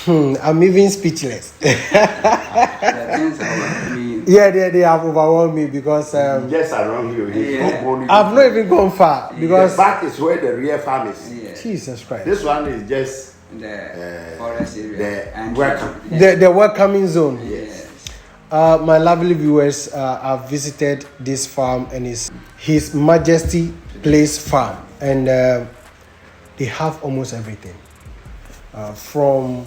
I'm even speechless. The things overwhelmed me. Yeah, they have overwhelmed me because Just around here. I've not even gone far because the back is where the real farm is. Yeah. Jesus Christ. This one is just The forest area. the And welcome. The welcoming zone. Yes. My lovely viewers, I've visited this farm and His Majesty Place Farm, and they have almost everything from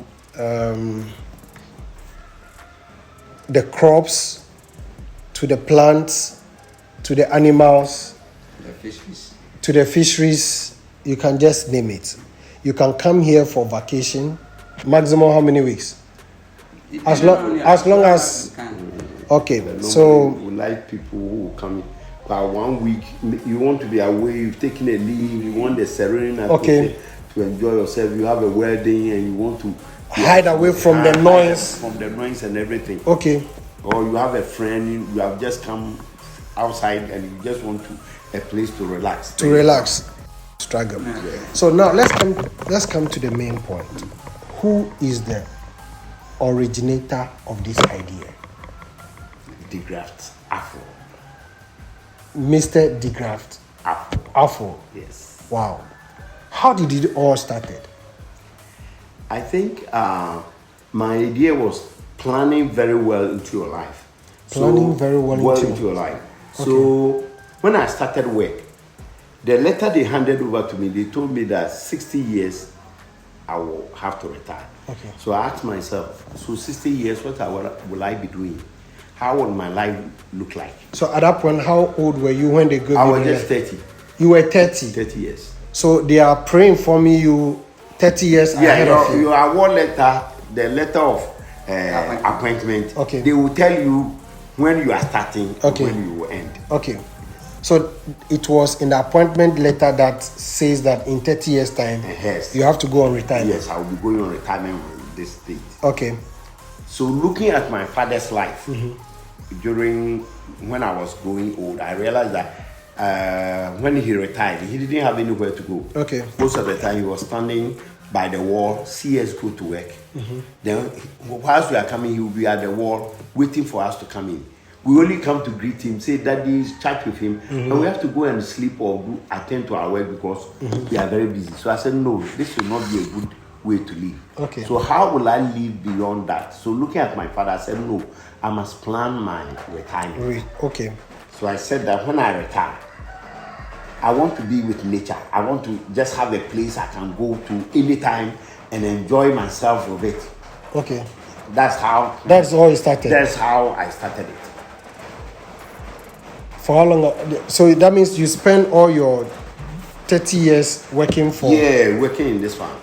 the crops to the plants to the animals The fisheries. to the fisheries. You can just name it. You can come here for vacation. Maximum how many weeks? As long as okay. So we like people who come. But 1 week, you want to be away. You've taken a leave. You want the serene atmosphere to enjoy yourself. You have a wedding and you want to hide away from the noise, and everything. Okay. Or you have a friend. You have just come outside and you just want a place to relax. Struggle. Yeah. So now let's come to the main point. Who is the originator of this idea? DeGraft Afro. Mr. DeGraft Afro. Yes. Wow. How did it all started? I think my idea was planning very well into your life. Into your life. Okay. So when I started work, the letter they handed over to me, they told me that 60 years I will have to retire. Okay. So I asked myself, so 60 years, what will I be doing? How would my life look like? So at that point, how old were you when they gave you? I was just 30. You were 30? 30 years. So they are praying for me, you 30 years ahead of you. Your award letter, the letter of appointment, okay. They will tell you when you are starting and when you will end. Okay. So it was in the appointment letter that says that in 30 years' time, yes. You have to go on retirement. Yes, I will be going on retirement with this date. Okay. So looking at my father's life, during when I was growing old, I realized that when he retired, he didn't have anywhere to go. Okay. Most of the time, he was standing by the wall, see us go to work. Then, whilst we are coming, he will be at the wall waiting for us to come in. We only come to greet him, say daddy's chat with him, and we have to go and sleep or attend to our work because we are very busy. So I said, no, this will not be a good way to live. Okay. So how will I live beyond that? So looking at my father, I said, no, I must plan my retirement. Okay. So I said that when I retire, I want to be with nature. I want to just have a place I can go to anytime and enjoy myself with it. Okay. That's how it started. That's how I started it. For how long? So that means you spend all your 30 years working for... Yeah, working in this farm.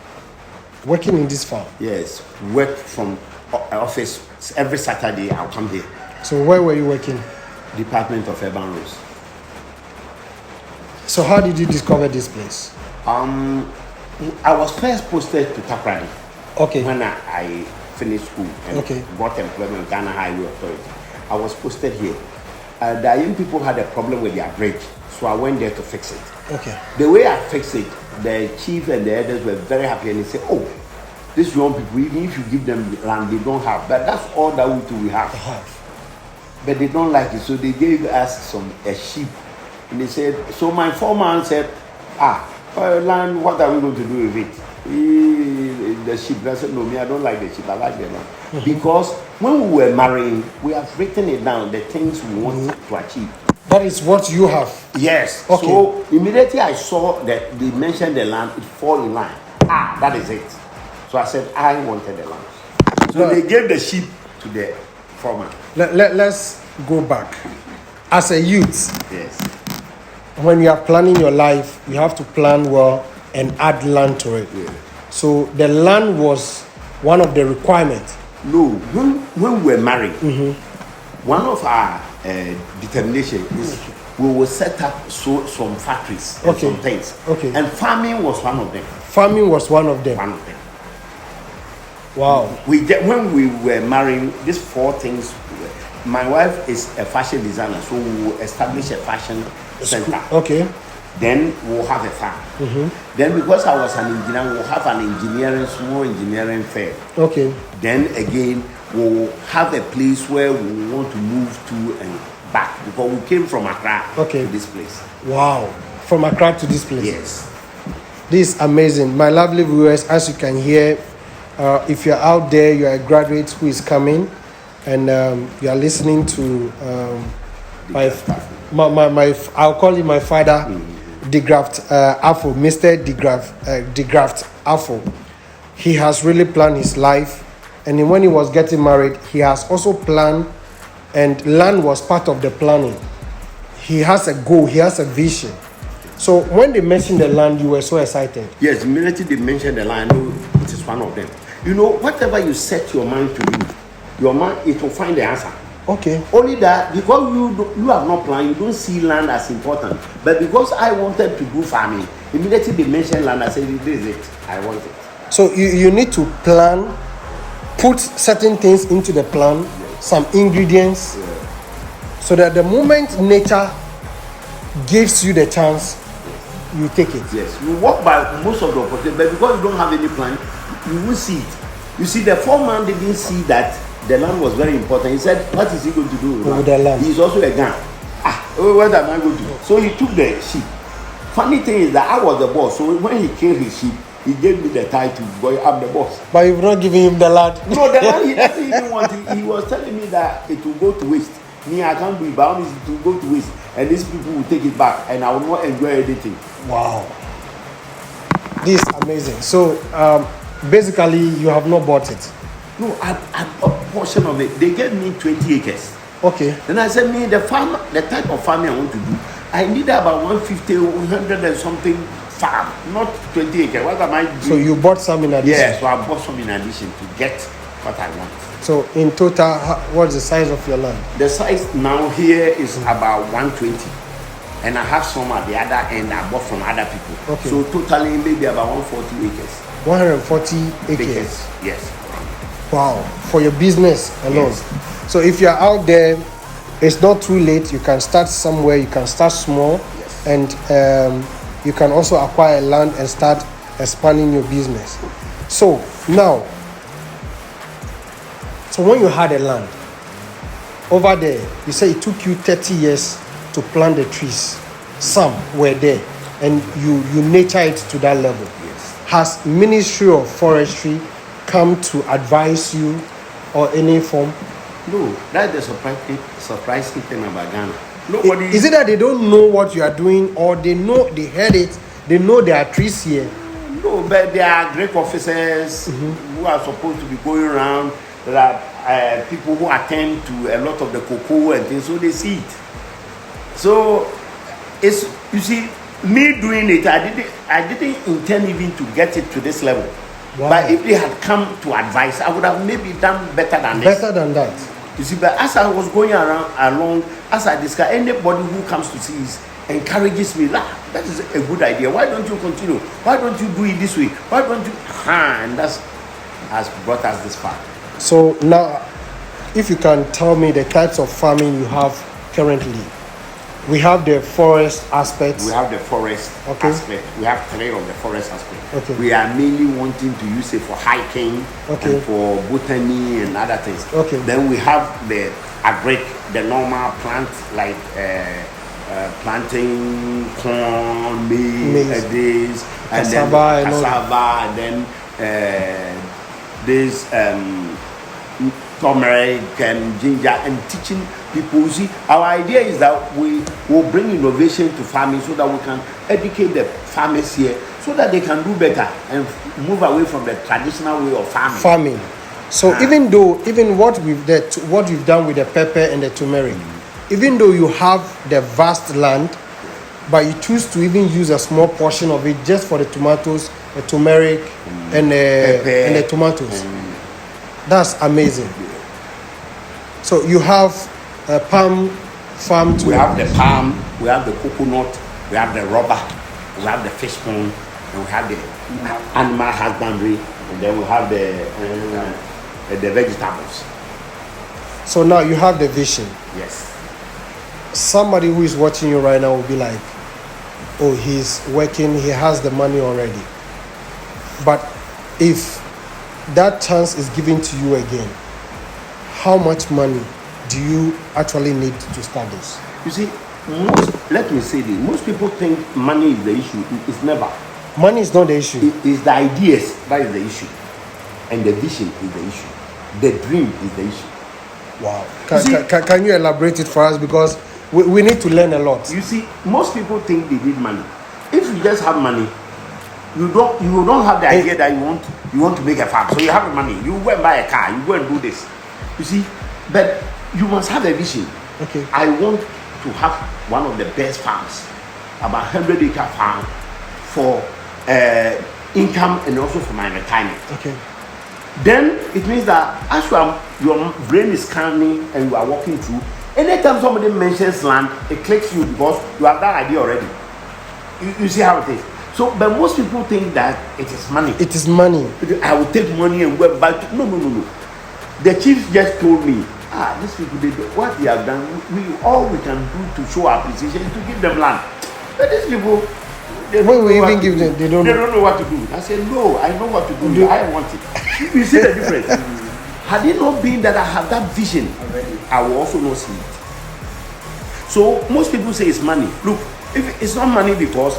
Working in this farm? Yes. Work from office. Every Saturday I'll come here. So where were you working? Department of Urban Roads. So how did you discover this place? I was first posted to Takrady. Okay. When I finished school and got employment Ghana Highway Authority. I was posted here. The young people had a problem with their bridge, so I went there to fix it. Okay. The way I fixed it, the chief and the others were very happy, and they said, "Oh, these young people, even if you give them land, they don't have. But that's all that we have. But they don't like it, so they gave us a sheep, and they said. So my foreman said, land. What are we going to do with it? The sheep. I said, no, I don't like the sheep. I like the land because when we were marrying, we have written it down the things we want to achieve. That is what you have. Yes. Okay. So immediately I saw that they mentioned the land, it fall in line. That is it. So I said I wanted the land. So they gave the sheep to the foreman. Let's go back. As a youth, yes, when you are planning your life, you have to plan well and add land to it. Yeah. So the land was one of the requirements. No, when we were married, one of our determination is we will set up some factories and some things. Okay. And farming was one of them. Farming was one of them. Wow. When we were marrying, these four things. My wife is a fashion designer, so we will establish a fashion center. Okay. Then we'll have a farm. Then because I was an engineer, we'll have an small engineering firm. Okay. Then again, we'll have a place where we want to move to and back because we came from Accra to this place. Wow. From Accra to this place. Yes. This is amazing. My lovely viewers, as you can hear, if you're out there, you're a graduate who is coming and you are listening to I'll call him my father, DeGraft Afo, Mr. DeGraft Afo. He has really planned his life, and when he was getting married, he has also planned, and land was part of the planning. He has a goal, he has a vision. So when they mentioned the land, you were so excited. Yes, immediately they mentioned the land, I know it is one of them. You know, whatever you set your mind to do, your mind, it will find the answer. Okay. Only that because you have not planned, you don't see land as important. But because I wanted to do farming, immediately they mentioned land. I said, "This is it. I want it." So you need to plan, put certain things into the plan, some ingredients, so that the moment nature gives you the chance, you take it. Yes, you walk by most of the opportunity, but because you don't have any plan, you will see it. You see, the foreman didn't see that the land was very important. He said, "What is he going to do with the land?" He's also a gun. What am I going to do? So he took the sheep. Funny thing is that I was the boss. So when he killed his sheep, he gave me the title, "Boy, I'm the boss." But you've not given him the land. No, the land he doesn't even want it. He was telling me that it will go to waste. Me, I can't do it, but honestly, it will go to waste. And these people will take it back, and I will not enjoy anything. Wow. This is amazing. So, basically, you have not bought it. No, I bought a portion of it. They gave me 20 acres. Okay. Then I said, the type of farming I want to do, I need about 150, 100 and something farm, not 20 acres. What am I doing? So you bought some in addition? Yeah, so I bought some in addition to get what I want. So in total, what's the size of your land? The size now here is about 120. And I have some at the other end I bought from other people. Okay. So totally maybe about 140 acres. 140 acres? Yes. Wow, for your business alone. Yes. So if you're out there, it's not too late. You can start somewhere. You can start small, and you can also acquire land and start expanding your business. So now, when you had a land over there, you say it took you 30 years to plant the trees. Some were there, and you nurture it to that level. Yes. Has Ministry of Forestry come to advise you or any form? No, that's the surprising thing about Ghana. Nobody. Is it that they don't know what you are doing, or they heard it, they know there are trees here? No, but there are great officers who are supposed to be going around. There are people who attend to a lot of the cocoa and things, so they see it. So it's, you see, me doing it, I didn't intend even to get it to this level. Wow. But if they had come to advise, I would have maybe done better than this. Better than that. You see, but as I was going along, as I discuss, anybody who comes to see is encourages me. That is a good idea. Why don't you continue? Why don't you do it this way? Why don't you? And that's has brought us this far. So now, if you can tell me the types of farming you have currently. We have the forest aspect. We have the forest aspect. We have 3 of the forest aspect. Okay. We are mainly wanting to use it for hiking and for botany and other things. Okay. Then we have the agric, the normal plant like planting corn, maize, and cassava, and then this turmeric and ginger, and teaching people. See, our idea is that we will bring innovation to farming so that we can educate the farmers here so that they can do better and move away from the traditional way of farming. So even what we've done with the pepper and the turmeric, even though you have the vast land, but you choose to even use a small portion of it just for the tomatoes, the turmeric, and the tomatoes. That's amazing. So you have a palm farm too. We have the palm, we have the coconut, we have the rubber, we have the fish pond, and we have the animal husbandry, and then we have the vegetables. So now you have the vision. Yes. Somebody who is watching you right now will be like, oh, he's working, he has the money already. But if that chance is given to you again, how much money do you actually need to start this? You see, let me say this. Most people think money is the issue. It's never. Money is not the issue. It is the ideas that is the issue. And the vision is the issue. The dream is the issue. Wow. Can you elaborate it for us? Because we need to learn a lot. You see, most people think they need money. If you just have money, you don't have the idea that you want to make a farm. So you have the money. You go and buy a car. You go and do this. You see, but you must have a vision. Okay. I want to have one of the best farms, about 100-acre farm for income and also for my retirement. Okay. Then it means that as your brain is scanning and you are walking through, anytime somebody mentions land, it clicks you because you have that idea already. You see how it is. So, but most people think that it is money. It is money. I will take money and go and buy. No. The chief just told me, these people, what they have done, all we can do to show our appreciation is to give them land. But these people, when we even give them, they don't know what to do. I said, no, I know what to do. I want it. You see the difference? Had it not been that I have that vision, I will also not see it. So most people say it's money. Look, if it's not money, because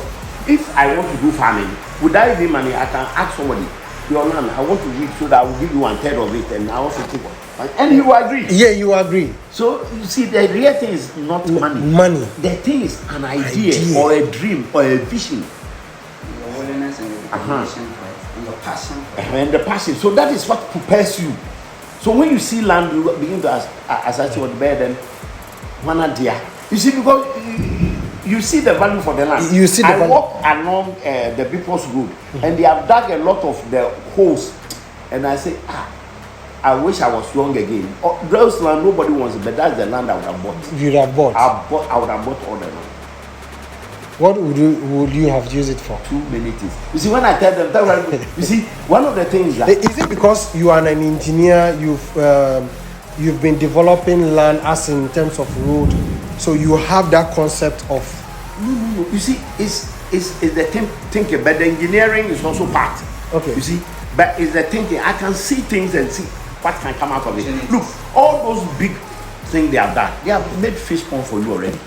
if I want to do farming, would I give money? I can ask somebody, your land, I want to read so that I will give you 1/3 of it, and I also take one. And you agree. Yeah, you agree. So you see, the real thing is not money. Money. The thing is an idea or a dream or a vision. Your willingness and your determination for it, and your passion for it. And the passion. So that is what prepares you. So when you see land, you begin to ask what the bed and one idea. You see, because you see the value for the land. You see the value. I walk along the People's Road, and they have dug a lot of the holes, and I say, I wish I was young again. Those land nobody wants it, but that's the land I would have bought. You'd have bought. I would have bought all the land. What would you have used it for? Too many things. You see, when I tell them, you see, one of the things that is it because you are an engineer, you've been developing land as in terms of road, so you have that concept of no. You see, it's the thinking, but the engineering is also part. Okay. You see, but it's the thinking. I can see things and see what can come out of it. Look, all those big things they have done, they have made fish pond for you already.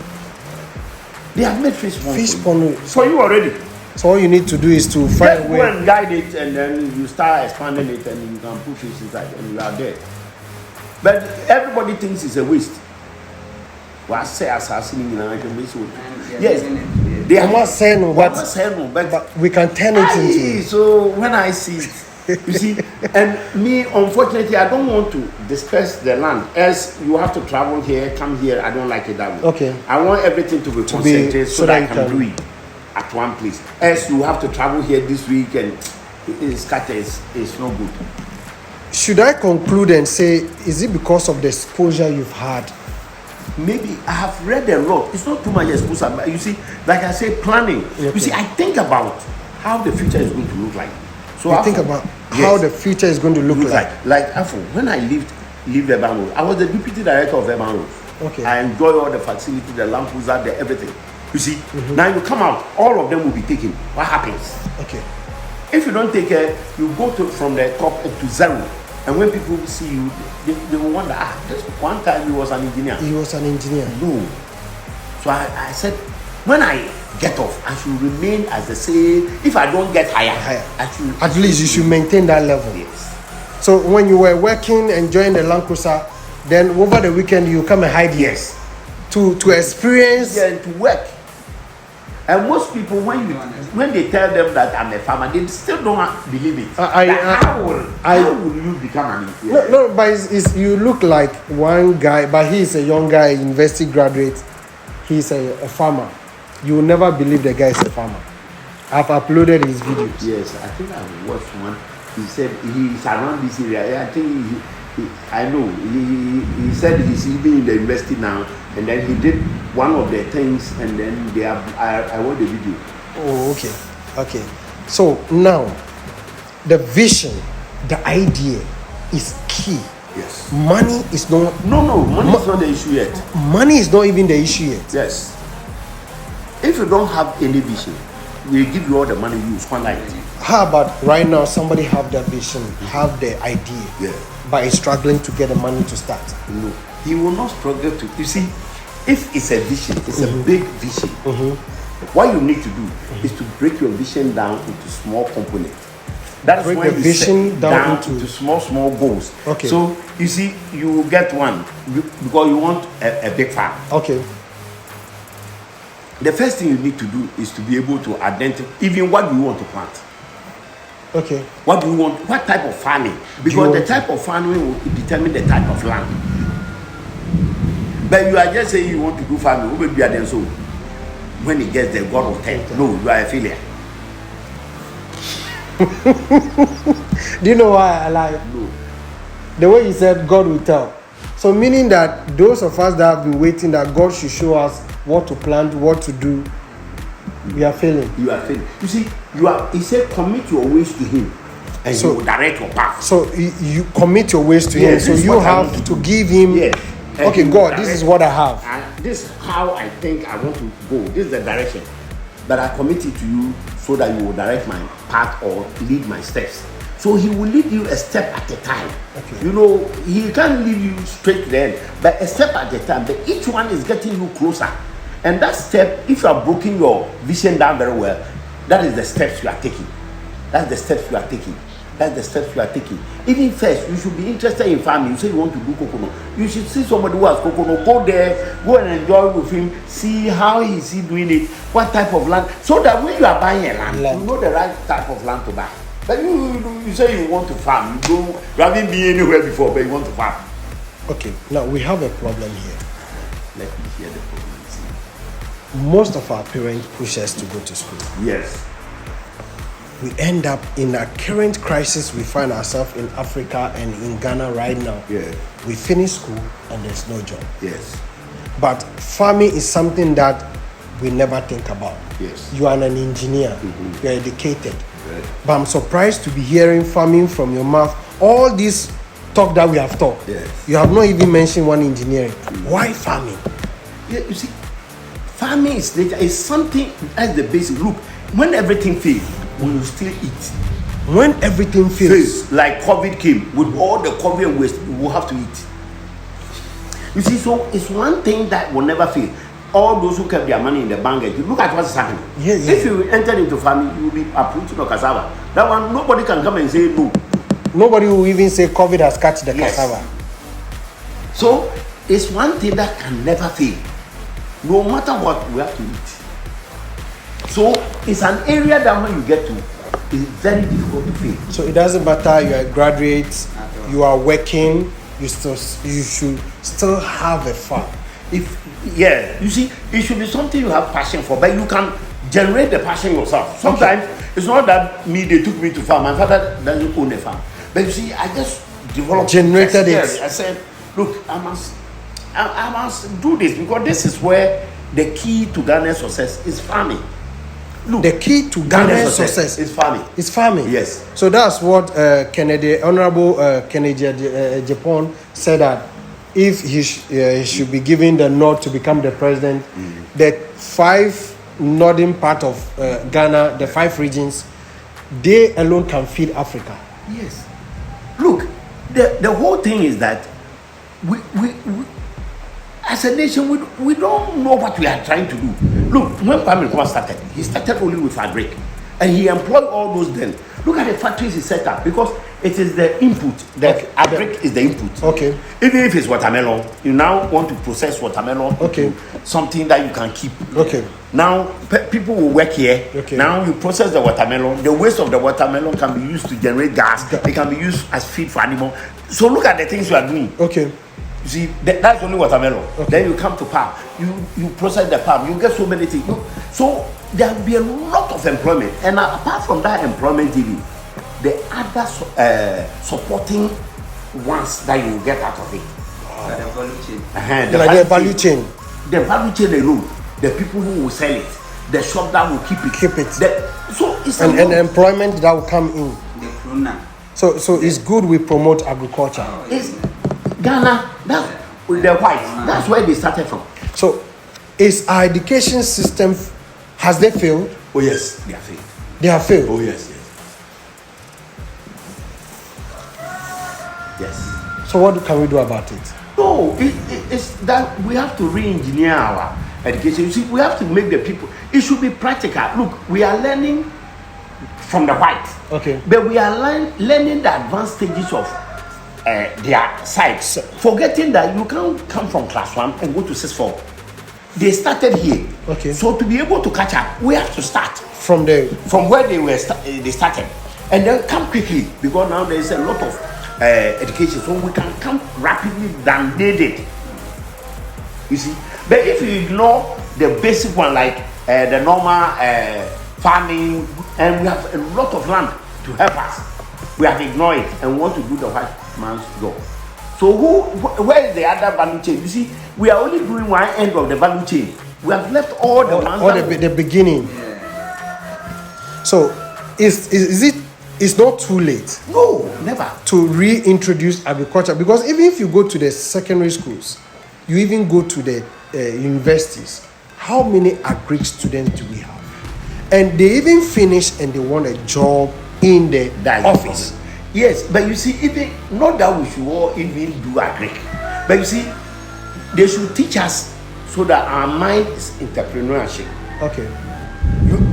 They have made fish pond for you already. So all you need to do is to find a way. Go and guide it, and then you start expanding it, and you can put fish inside, and you are there. But everybody thinks it's a waste. Well, I say assassin in yes, they are not saying but we can turn it into. So when I see it, you see, and me, unfortunately, I don't want to disperse the land. As you have to travel here, come here. I don't like it that way. Okay. I want everything to be concentrated so that I can do it at one place. As you have to travel here this week and it's no good. Should I conclude and say, is it because of the exposure you've had? Maybe I have read a lot. It's not too much exposure, but you see, like I said, planning. Okay. You see, I think about how the future is going to look like. So you think about how the future is going to look like. Like when I lived Urban Road, I was the deputy director of Urban Road. Okay. I enjoy all the facilities, the lamps out there, everything. You see, now you come out, all of them will be taken. What happens? Okay. If you don't take care, you go from the top to zero. And when people see you, they will wonder, this one time he was an engineer. He was an engineer. No. So I said, when I get off, I should remain as the same. If I don't get higher. At least you should maintain that level. Yes. So when you were working, enjoying the Land Cruiser, then over the weekend you come and hide here. Yes. To experience. Yeah, and to work. And most people, when they tell them that I'm a farmer, they still don't believe it. How will you become an engineer? No, but you look like one guy, but he's a young guy, university graduate. He's a farmer. You will never believe the guy is a farmer. I've uploaded his videos. Yes, I think I watched one. He said he's around this area. I think I know. He said he's even in the university now, and then he did one of the things, and then I watched the video. Oh, okay. So now, the vision, the idea is key. Yes. Money is not. No. Money is not the issue yet. Money is not even the issue yet. Yes. If you don't have any vision, we give you all the money, you squander it. How about right now somebody have the vision, have the idea, but is struggling to get the money to start? No, he will not struggle to. You see, if it's a vision, it's a big vision. What you need to do is to break your vision down into small components. That's break when the you vision set down into small goals. Okay. So you see, you will get one because you want a big farm. Okay. The first thing you need to do is to be able to identify even what you want to plant. Okay. What do you want? What type of farming? Because the type of farming will determine the type of land. But you are just saying you want to do farming. Who will be then so? When it gets there, God will tell. No, you are a failure. Do you know why I like? No. The way you said God will tell. So meaning that those of us that have been waiting that God should show us what to plant, what to do, we are failing. You are failing. You see, he said commit your ways to him and he will direct your path. So you commit your ways to him. So you have to give him, okay, God, this is what I have. And this is how I think I want to go. This is the direction that I commit it to you so that you will direct my path or lead my steps. So he will lead you a step at a time. Okay. You know, he can't lead you straight to the end, but a step at a time. But each one is getting you closer. And that step, if you are breaking your vision down very well, that is the steps you are taking. That's the steps you are taking. That's the steps you are taking. Even first, you should be interested in farming. You say you want to do coconut. You should see somebody who has coconut. Go there, go and enjoy with him. See how is he doing it. What type of land. So that when you are buying a land, you know the right type of land to buy. But you say you want to farm. You haven't been anywhere before, but you want to farm. Okay, now we have a problem here. Let me hear the problem. Most of our parents push us to go to school. Yes. We end up in a current crisis we find ourselves in Africa and in Ghana right now. Yeah. We finish school and there's no job. Yes. But farming is something that we never think about. Yes. You are an engineer. You are educated. Right. But I'm surprised to be hearing farming from your mouth. All this talk that we have talked. Yes. You have not even mentioned one engineering. Why farming? Yeah, you see, farming is nature. It's something as the basic. Look, when everything fails, we will still eat. When everything fails, like COVID came, with all the COVID and waste, we will have to eat. You see, so it's one thing that will never fail. All those who kept their money in the bank, you look at what's happening. Yeah. If you enter into farming, you will be uprooting or cassava. That one, nobody can come and say no. Nobody will even say COVID has catch the cassava. So it's one thing that can never fail. No matter what, we have to eat. So it's an area that when you get to, it's very difficult to fail. So it doesn't matter you are a graduate, you are working, you should still have a farm. You see, it should be something you have passion for, but you can generate the passion yourself. Sometimes it's not that they took me to farm. My father doesn't own a farm, but you see, I just generated it. I said, look, I must do this because this is where the key to Ghana's success is farming. Look, the key to Ghana's success is farming. It's farming. Yes. So that's what Honorable Kennedy Japan said, that if he should be given the nod to become the president, the 5 northern part of Ghana, the 5 regions, they alone can feed Africa. Yes. Look, the whole thing is that we as a nation, we don't know what we are trying to do. Look, when Kwame Nkrumah started, he started only with fabric. And he employed all those then. Look at the factories he set up, because it is the input. The fabric is the input. Okay. Even if it's watermelon, you now want to process watermelon into something that you can keep. Okay. Now, people will work here. Okay. Now you process the watermelon. The waste of the watermelon can be used to generate gas. It can be used as feed for animals. So look at the things you are doing. Okay. You see, that's only watermelon. Okay. Then you come to palm. You process the palm. You get so many things. So there will be a lot of employment. And apart from that employment, the other supporting ones that you will get out of it. The value chain. The value chain. The value chain alone. The people who will sell it. The shop that will keep it. So it's and employment that will come in. The crooner. So it's good we promote agriculture. It's Ghana, that's the white. That's where they started from. So is our education system Has they failed? Oh yes, they have failed. They have failed. Oh yes, yes. So what can we do about it? No, it's that we have to re-engineer our education. You see, we have to make the people. It should be practical. Look, we are learning from the white. Okay. But we are learning the advanced stages of their sites, forgetting that you can't come from class 1 and go to 6-4. They started here. Okay. So to be able to catch up, we have to start From where they started, and then come quickly, because now there is a lot of education, so we can come rapidly than they did. You see, but if you ignore the basic one, like the normal farming, and we have a lot of land to help us, we have ignored it and want to do the white man's job. So where is the other value chain? You see, we are only doing one end of the value chain. We have left all the ones the beginning. Yeah. So is it? It's not too late. No, never. To reintroduce agriculture, because even if you go to the secondary schools, you even go to the universities, how many agric students do we have? And they even finish and they want a job in the office. Yes, but you see, even not that we should all even do agric, but you see, they should teach us so that our mind is entrepreneurship. Okay.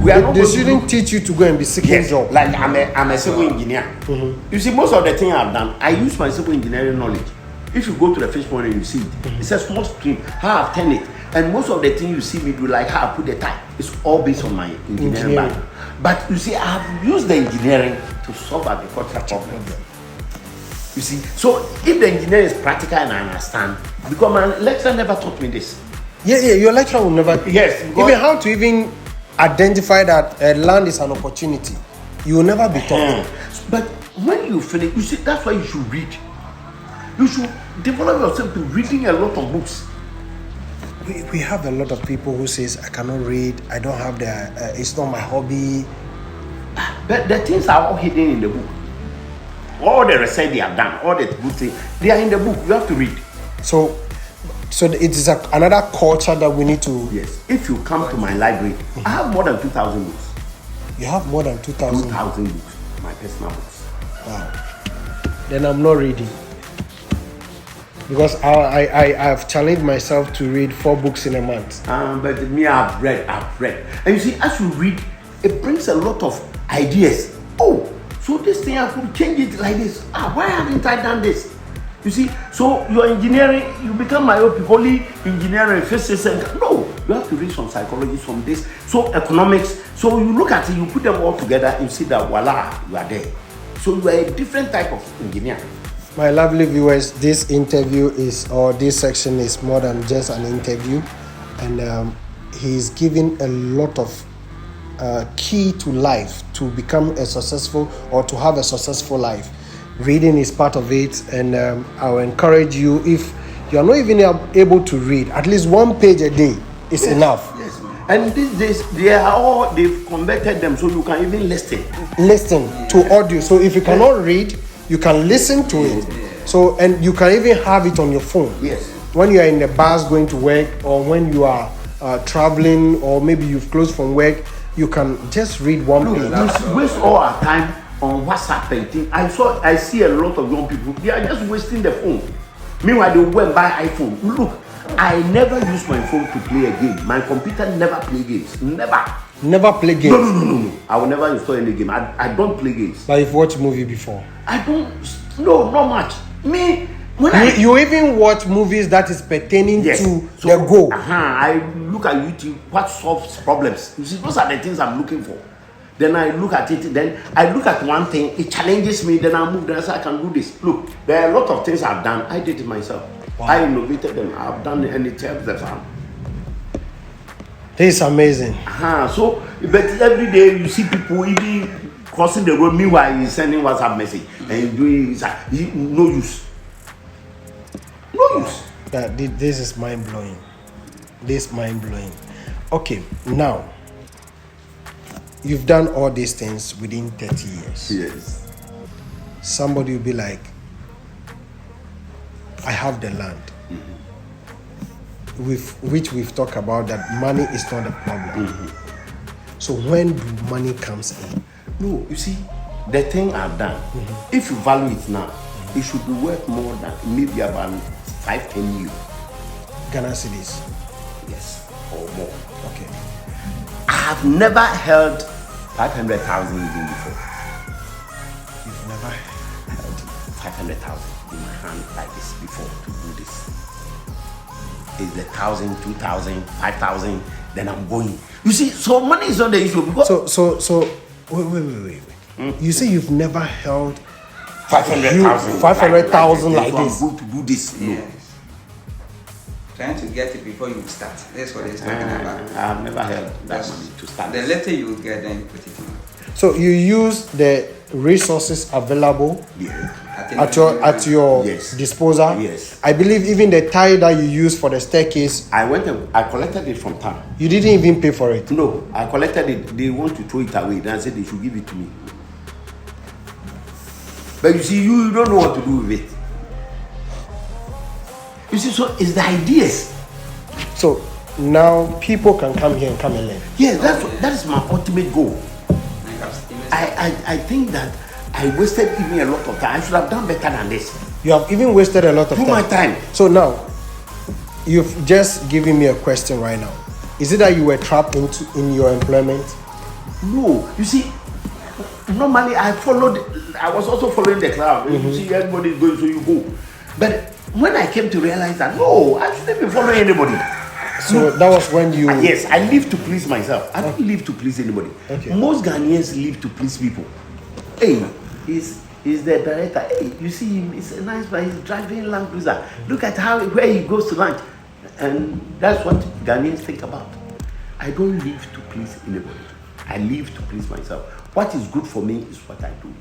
They shouldn't teach you to go and be seeking job. Like I'm a civil engineer. Mm-hmm. You see, most of the things I've done, I use my civil engineering knowledge. If you go to the fish pond and you see it, it's a small stream. How I've turned it, and most of the things you see me do, like how I put the type, it's all based on my engineering background. But you see, I have used the engineering to solve agricultural problems. You see, so if the engineering is practical and I understand, because my lecturer never taught me this. Yeah, your lecturer will never. Yes. Even how to even identify that land is an opportunity, you will never be taught. But when you finish, you see, that's why you should read. You should develop yourself to reading a lot of books. We have a lot of people who says, I cannot read, I don't have it's not my hobby. But the things are all hidden in the book. All the research they have done, all the good things, they are in the book. You have to read. So it is another culture that we need to. Yes. If you come to my library, I have more than 2,000 books. You have more than 2,000? 2,000 books, my personal books. Wow. Then I'm not reading. Because I have challenged myself to read 4 books in a month. But me, I've read. And you see, as you read, it brings a lot of ideas. Oh, so this thing, I could change it like this. Why haven't I done this? You see, so your engineering, you become myopic, only engineering, physics, and no, you have to read some psychology, some this, so economics. So you look at it, you put them all together, you see that voila, you are there. So you are a different type of engineer. My lovely viewers, this section is more than just an interview, and he's giving a lot of key to life to become a successful or to have a successful life. Reading is part of it, and I will encourage you, if you are not even able to read, at least 1 page a day is enough. Yes, and these days they've converted them so you can even listen to audio. So if you cannot read, you can listen to it. So, and you can even have it on your phone. Yes. When you are in the bus going to work, or when you are traveling, or maybe you've closed from work, you can just read 1 page. We waste all our time on WhatsApp and things. I see a lot of young people, they are just wasting the phone. Meanwhile, they go and buy iPhone. Look, I never use my phone to play a game. My computer never play games. Never play games? No. I will never install any game. I don't play games. But you've watched movie before? I don't. No, not much. Me, you even watch movies that is pertaining to the goal. I look at YouTube, what solves problems. You see, those are the things I'm looking for. Then I look at it, then I look at one thing, it challenges me, then I move, then I say I can do this. Look, there are a lot of things I've done. I did it myself. Wow. I innovated them. I've done it, and it helps the farm. This is amazing. So, but every day you see people even crossing the road, meanwhile he's sending WhatsApp message, and he's doing no use. This is mind-blowing. Okay, now, you've done all these things within 30 years. Yes. Somebody will be like, I have the land. With which we've talked about that money is not a problem. So when do money comes in? No, you see, the thing I've done, if you value it now, it should be worth more than maybe about 5-10 years. Ghana cedis. Yes, or more. Okay. I have never held 500,000 even before. You've never Held 500,000 in my hand like this before to do this. It's the 1,000, 2,000, 5,000, then I'm going. You see, so money is not the issue because So wait. You say you've never held 500,000. 500,000 like this. I'm going to do this. No. Yes. Trying to get it before you start. That's what he's talking about. I've never held that money to start. The later you get, then you put it in. So you use the resources available Yeah. at your Yes. disposal. Yes. I believe even the tile that you use for the staircase, I went and I collected it from town. you didn't even pay for it. No, I collected it. They want to throw it away. Then I said they should give it to me. But you see, you don't know what to do with it. You see, so it's the ideas. So now people can come here and come and learn. Yes, that is my ultimate goal. I think that I wasted even a lot of time. I should have done better than this. You have even wasted a lot of Through my time. So now, you've just given me a question right now. Is it that you were trapped in your employment? No, you see, normally I was also following the crowd. You see, everybody is going, so you go. But when I came to realize that, no, I shouldn't be following anybody. So that was when you... Yes, I live to please myself. I don't live to please anybody. Okay. Most Ghanaians live to please people. Hey, he's the director. Hey, you see him, he's a nice guy, he's driving Land Cruiser. Look at where he goes to lunch. And that's what Ghanaians think about. I don't live to please anybody. I live to please myself. What is good for me is what I do.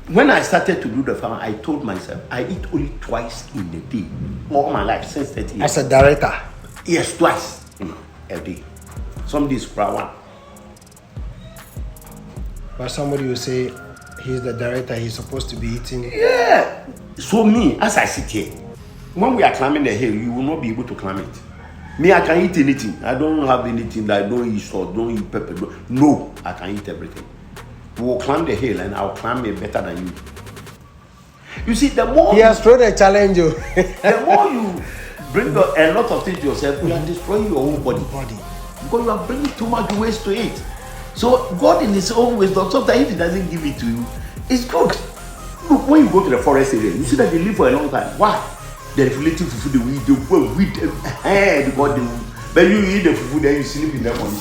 When I started to do the farm, I told myself, I eat only twice in a day. All my life, since 30 years. As a director? Yes, twice a day. Some days for one. But somebody will say, he's the director, he's supposed to be eating. Yeah. So me, as I sit here, when we are climbing the hill, you will not be able to climb it. Me, I can eat anything. I don't have anything that I don't eat salt, don't eat pepper. No, I can eat everything. We will climb the hill and I'll climb it better than you. You see, the more... He has thrown a challenge. The more you bring a lot of things to yourself, you are destroying your own body. Because you are bringing too much waste to it. So God in his own wisdom, sometimes if he doesn't give it to you, it's good. Look, when you go to the forest area, you see that they live for a long time. Why? The relative food they eat, but you eat the food, then you sleep in the morning.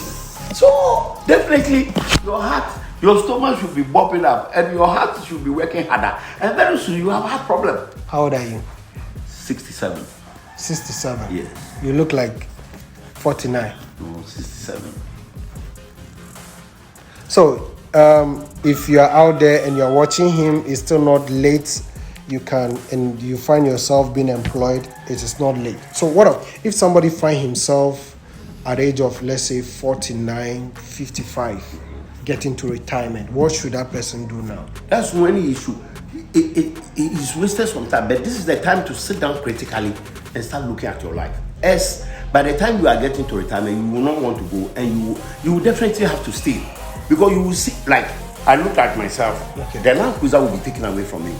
So definitely your heart, your stomach should be bopping up and your heart should be working harder. And very soon you have a heart problem. How old are you? 67. 67? Yes. You look like 49. No, 67. So, if you are out there and you're watching him, it's still not late. You can, and you find yourself being employed, it is not late. So what if somebody find himself at the age of, let's say, 49, 55, getting to retirement? What should that person do now? That's one issue. It is wasted some time, but this is the time to sit down critically and start looking at your life. As by the time you are getting to retirement, you will not want to go, and you will definitely have to stay, because you will see, like, I look at myself, Okay. the Land Cruiser will be taken away from me.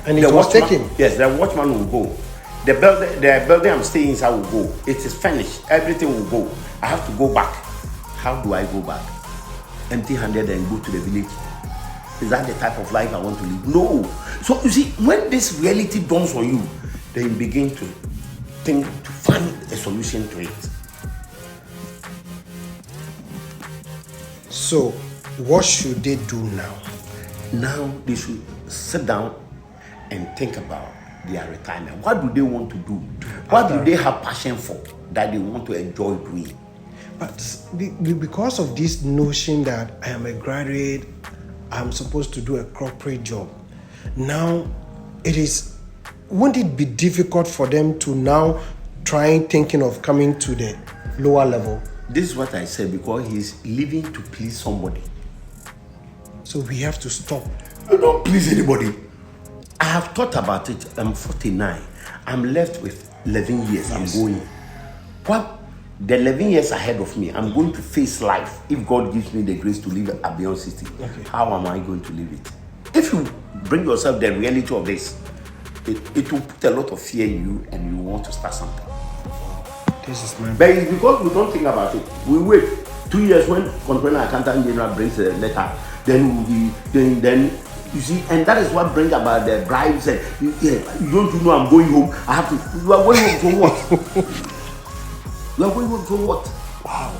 And it was taken? Yes, the watchman will go. The building I'm staying inside will go. It is finished. Everything will go. I have to go back. How do I go back? Empty-handed and go to the village? Is that the type of life I want to live? No. So you see, when this reality dawns on you, then you begin to think, to find a solution to it. So, what should they do now? Now they should sit down and think about their retirement. What do they want to do? What do they have passion for that they want to enjoy doing? But because of this notion that I am a graduate, I'm supposed to do a corporate job. Now, won't it be difficult for them to now try thinking of coming to the lower level? This is what I said, because he's living to please somebody. So we have to stop. I don't please anybody. I have thought about it. I'm 49. I'm left with 11 years. Yes. I'm going. the 11 years ahead of me, I'm going to face life. If God gives me the grace to live beyond 60, how am I going to live it? If you bring yourself the reality of this, it will put a lot of fear in you, and you want to start something. This is my. But it's because we don't think about it. We wait 2 years when Controller Accountant General brings a letter, then we'll be then you see, and that is what brings about the bribes. And you don't know I'm going home. I have to. You are going home for what? You are going home for what? Wow.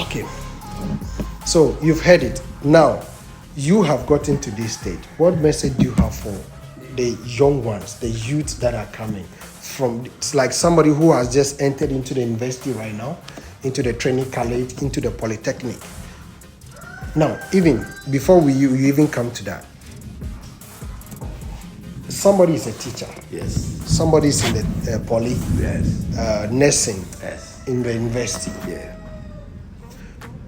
Okay. So you've heard it. Now you have gotten to this stage. What message do you have for the young ones, the youths that are coming from? It's like somebody who has just entered into the university right now, into the training college, into the polytechnic. Now, even before you even come to that, somebody is a teacher. Yes. Somebody is in the poly. Yes. Nursing. Yes. In the university. Yeah.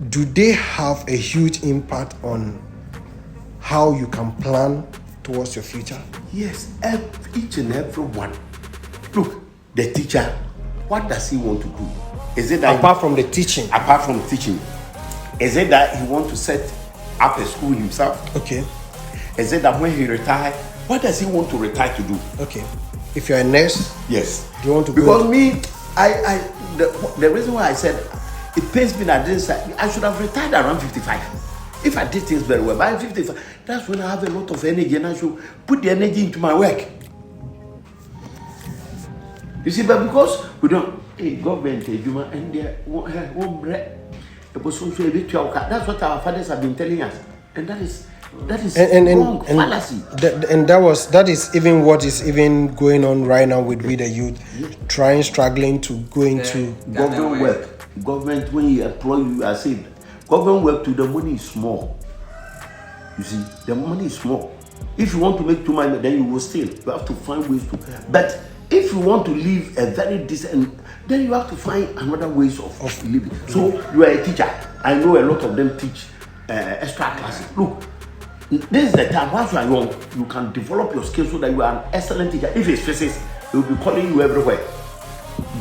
Do they have a huge impact on how you can plan towards your future? Yes, each and every one. Look, the teacher, what does he want to do? Is it that apart from the teaching? Apart from teaching, is it that he wants to set up a school himself? Okay. Is it that when he retires, what does he want to retire to do? Okay. If you're a nurse, yes. Do you want to because go? The reason why I said it pains me that I should have retired around 55. If I did things very well, by 55, that's when I have a lot of energy and I should put the energy into my work. You see, but because we don't, government, and that's what our fathers have been telling us, and that is wrong, fallacy. And that is even what is even going on right now with the youth, struggling to go into government work. Government, when you employ you are saved. Government work to the money is small. You see, the money is small. If you want to make too much, then you will steal. You have to find ways to. But if you want to live a very decent, then you have to find another ways of living. So you are a teacher. I know a lot of them teach extra classes. Look, this is the time. Once you are young, you can develop your skills so that you are an excellent teacher. If it's physics, they will be calling you everywhere.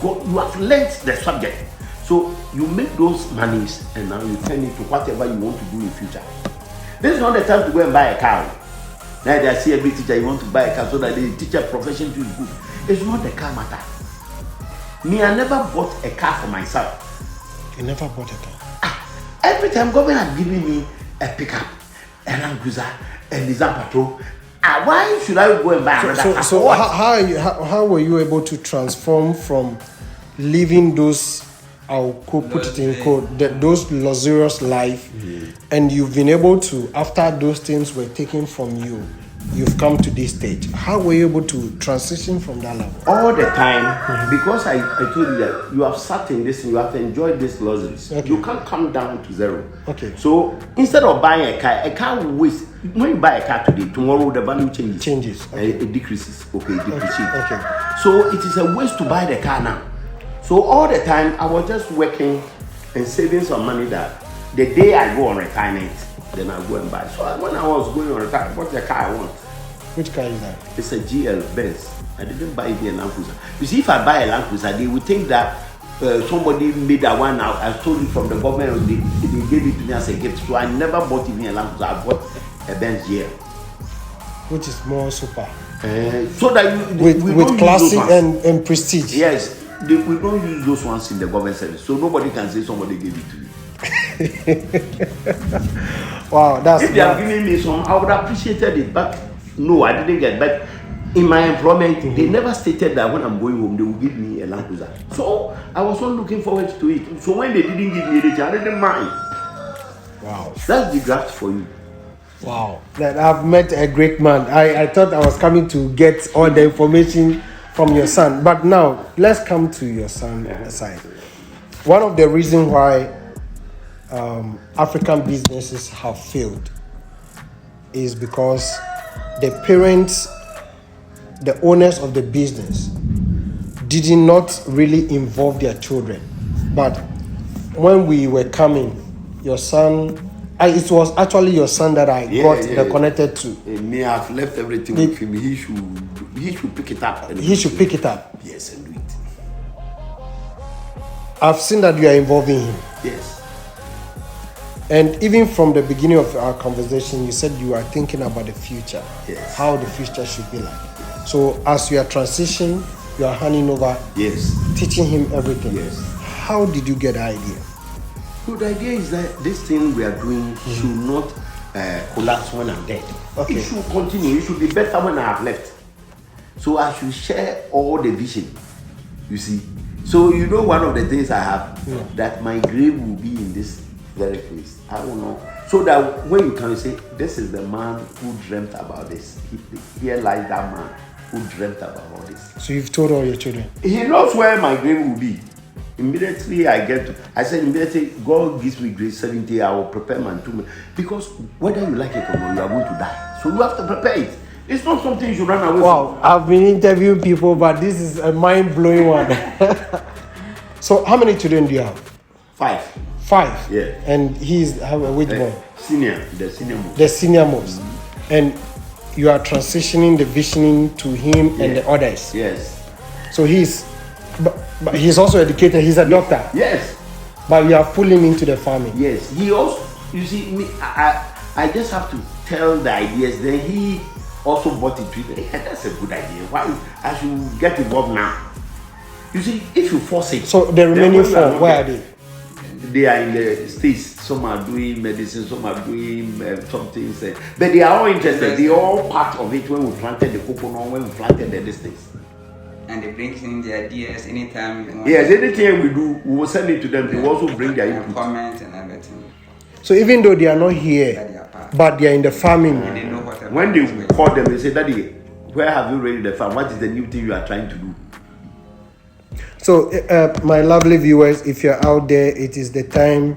You have learned the subject. So you make those monies and now you turn it to whatever you want to do in future. This is not the time to go and buy a car. Now they see every teacher, you want to buy a car so that the teacher profession too is good. It's not the car matter. Me, I never bought a car for myself. You never bought a car? Every time government has given me a pickup, a Land Cruiser, a Nissan Patrol. Why should I go and buy another car? So how were you able to transform from living those, I'll put it in code, those luxurious life, and you've been able to, after those things were taken from you, you've come to this stage. How were you able to transition from that level? All the time, because I told you that you have sat in this and you have enjoyed this luxuries. Okay. You can't come down to zero. Okay. So instead of buying a car will waste. When you buy a car today, tomorrow the value changes. Okay. It decreases. Okay, it depreciates. Okay. So it is a waste to buy the car now. So all the time I was just working and saving some money that the day I go on retirement, then I go and buy. So when I was going on retirement, what's the car I want? Which car is that? It's a GL Benz. I didn't buy it in a Land Cruiser. You see, if I buy a Land Cruiser, they would think that somebody made that one out. I stole it from the government. They gave it to me as a gift. So I never bought even a Land Cruiser. I bought a Benz GL, which is more super. So that with classic and prestige. Yes, we don't use those ones in the government service. So nobody can say somebody gave it to you. Wow, that's. If they are giving me some, I would have appreciated it, but no, I didn't get. But in my employment, they never stated that when I'm going home, they will give me a Land Cruiser. So I was not looking forward to it. So when they didn't give me anything, I didn't mind. Wow, that's the graft for you. Wow, that I've met a great man. I thought I was coming to get all the information from your son, but now let's come to your son side. One of the reasons why African businesses have failed is because the parents, the owners of the business, did not really involve their children. But when we were coming, your son, it was actually your son that I got connected to. Me, I've left everything with him. He should pick it up. He should pick it up. Yes, and do it. I've seen that you are involving him. Yes. And even from the beginning of our conversation, you said you are thinking about the future. Yes. How the future should be like. So as you are transitioning, you are handing over. Yes. Teaching him everything. Yes. How did you get the idea? So the idea is that this thing we are doing should not collapse when I'm dead. Okay. It should continue. It should be better when I have left. So I should share all the vision. You see. So you know one of the things I have that my grave will be in this very place. I don't know. So that when you can say, this is the man who dreamt about this. Here lies that man who dreamt about all this. So you've told all your children? He knows where my grave will be. Immediately I said immediately God gives me grace 70, I will prepare my tomb. Because whether you like it or not, you are going to die. So you have to prepare it. It's not something you should run away from. Wow, I've been interviewing people, but this is a mind-blowing one. So how many children do you have? 5. 5? Yeah. And he's which one? The senior most. The senior most. And you are transitioning the visioning to him and the others. Yes. So but he's also educated, he's a doctor. Yes. But you are pulling into the farming. Yes. He also, you see, me, I just have to tell the ideas, then he also bought it. Yeah, that's a good idea. Why I should get involved now? You see, if you force it. So the remaining 4, where are they? They are in the States. Some are doing medicine, some are doing some things. But they are all interested. They are all part of it when we planted the coconut, when we planted the distance. And they bring in their ideas anytime. Yes, anything we do, we will send it to them. They will also bring their input. Comment and everything. So even though they are not here, but they are in the farming. And they know what when they call them, they say, Daddy, where have you ready the farm? What is the new thing you are trying to do? So, my lovely viewers, if you're out there, it is the time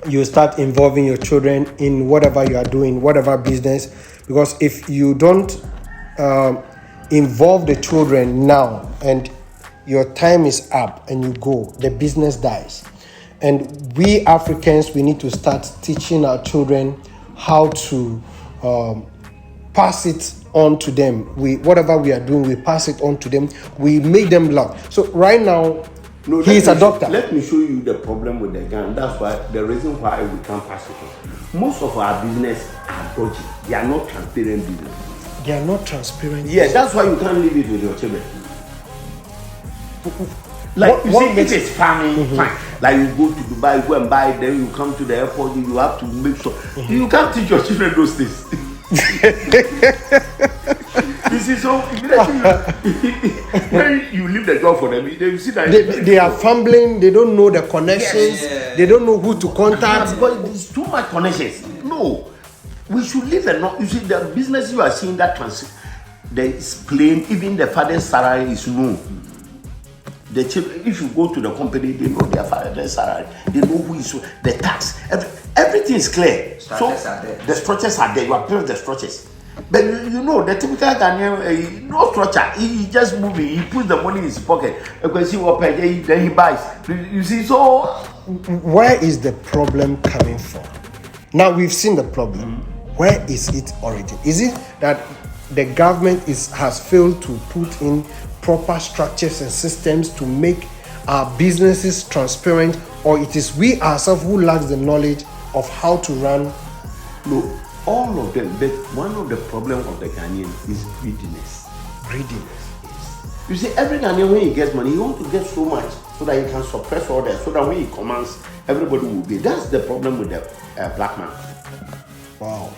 you start involving your children in whatever you are doing, whatever business. Because if you don't involve the children now and your time is up and you go, the business dies. And we Africans, we need to start teaching our children how to pass it on to them. Whatever we are doing, we pass it on to them. We make them love. So right now, he is a doctor. Let me show you the problem with the gun. That's why the reason why we can't pass it on. Most of our business are dodgy. They are not transparent business. They are not transparent. Yeah, that's why you can't leave it with your children. Like you see, if it's farming, fine. Like you go to Dubai, go and buy, then you come to the airport, you have to make sure. You can't teach your children those things. You see, so when you leave the job for them, they see that they are fumbling. They don't know the connections. Yes. They don't know who to contact. Because there's too much connections. No, we should leave the. You see, the business you are seeing that is plain. Even the father's salary is known. The children, if you go to the company, they know their father's salary. They know who is the tax. Everything is clear. Structures are there. The structures are there. You have built the structures. But you know, the typical Ghanaian, no structure. He just moving. He puts the money in his pocket. Because then he buys. You see, so where is the problem coming from? Now we've seen the problem. Where is its origin? Is it that the government has failed to put in proper structures and systems to make our businesses transparent, or it is we ourselves who lack the knowledge of how to run? No, all of them. But one of the problems of the Ghanaian is greediness. Greediness. Yes. You see, every Ghanaian, when he gets money, he wants to get so much so that he can suppress all that, so that when he commands, everybody will be. That's the problem with the black man. Wow.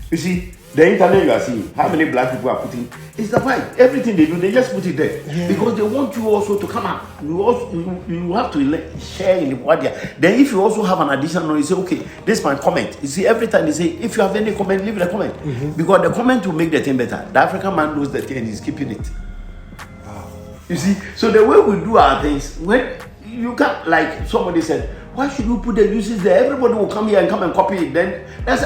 You see, the internet you are seeing, how many black people are putting, it's the fight. Everything they do, they just put it there. Yeah. Because they want you also to come up. You have to share in what they are. Then if you also have an additional, you say, okay, this is my comment. You see, every time they say, if you have any comment, leave the comment. Because the comment will make the thing better. The African man knows the thing and he's keeping it. Wow. You see, so the way we do our things, when you can't, like somebody said, why should you put the uses there? Everybody will come here and come and copy it. Then that's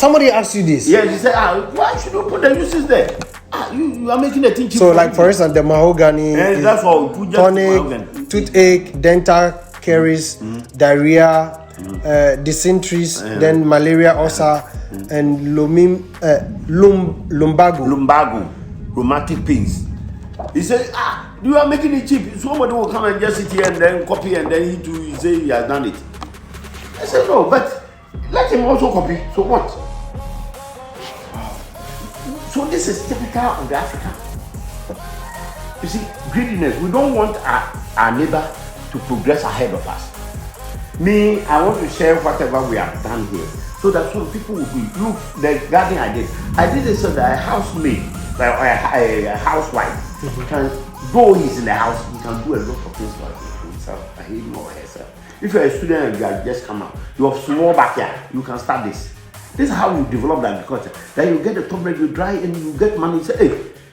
somebody asked you this. Yeah, you say, why should you put the uses there? You are making the thing cheap. So, like for instance, the mahogany, that's all. Tonic, toothache, dental caries, diarrhea, dysenteries, then malaria ulcer, and lumbago, rheumatic pains. He said, you are making it cheap. Somebody will come and just sit here and then copy and then he say he has done it. I said, no, but let him also copy. So what? So this is typical of the African. You see, greediness. We don't want our neighbor to progress ahead of us. Me, I want to share whatever we have done here, so that some people will be. Look, the garden I did it so that a housemaid, a housewife, can, though he's in the house, he can do a lot of things for himself, him or herself. If you're a student and you have just come out, you have small backyard, you can start this. This is how you develop the agriculture. Then you get the top bread, you dry, and you get money. You say, hey,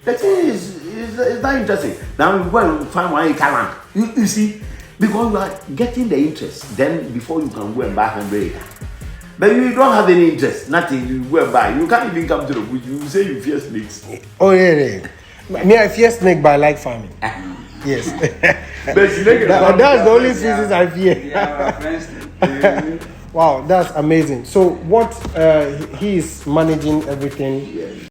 the thing is that interesting. Now you go and find 1 acre land. You see, because you are getting the interest, then before you can go and buy 100 acres. But you don't have any interest, nothing, you go and buy. You can't even come to the bush. You say you fear snakes. Oh, yeah. Me, I fear snake, but I like farming. Yes. That's the only species I fear. Wow, that's amazing. So what he is managing everything